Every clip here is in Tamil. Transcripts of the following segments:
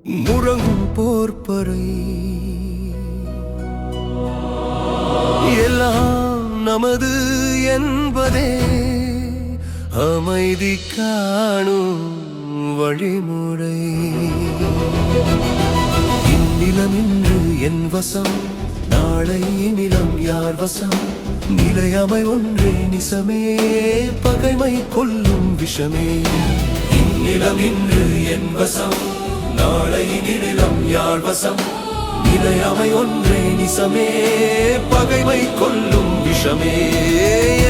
முழங்கும் போர்ப்பறை எல்லாம் நமது என்பதே அமைதி காணும் வழிமுறை. இந்நிலம் இன்று என் வசம், நாளை நிலம் யார் வசம்? நிலையமை ஒன்றே நிசமே, பகைமை கொல்லும் விஷமே. இந்நிலம் இன்று என் வசம், நாளை நிலம் யார் வசம்? நிலையமை ஒன்றே நிசமே, பகைமை கொல்லும் விஷமே.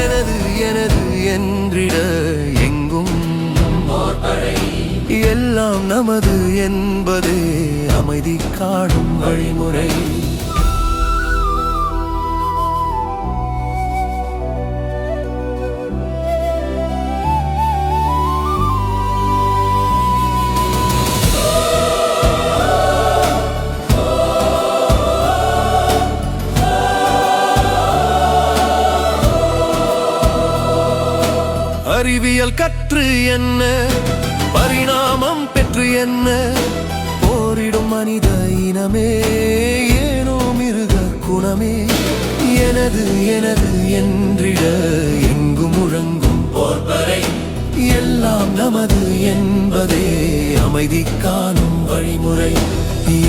எனது எனது என்றிட எங்கும் எல்லாம் நமது என்பதே அமைதி காணும் வழிமுறை. அறிவியல் கற்று என்ன, பரிணாமம் பெற்று என்ன, போரிடும் மனித இனமே, ஏனோ மிருக குணமே. எனது எனது என்றிட எங்கும் முழங்கும் போர்ப்பறை எல்லாம் நமது என்பதே அமைதி காணும் வழிமுறை.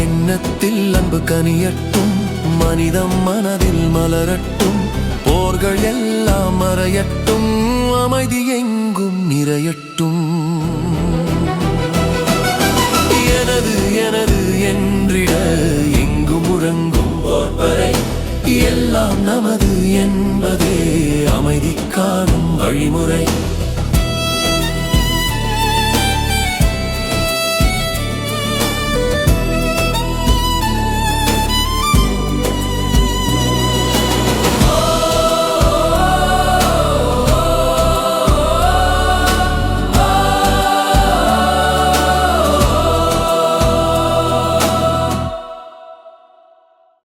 எண்ணத்தில் அன்பு கனியட்டும், மனிதம் மனதில் மலரட்டும், போர்கள் எல்லாம் மறையட்டும், அமைதி எங்கும் நிறையட்டும். எனது எனது என்றிட எங்கும் முழங்கும் போர்ப்பறை எல்லாம் நமது என்பதே அமைதி காணும் வழிமுறை.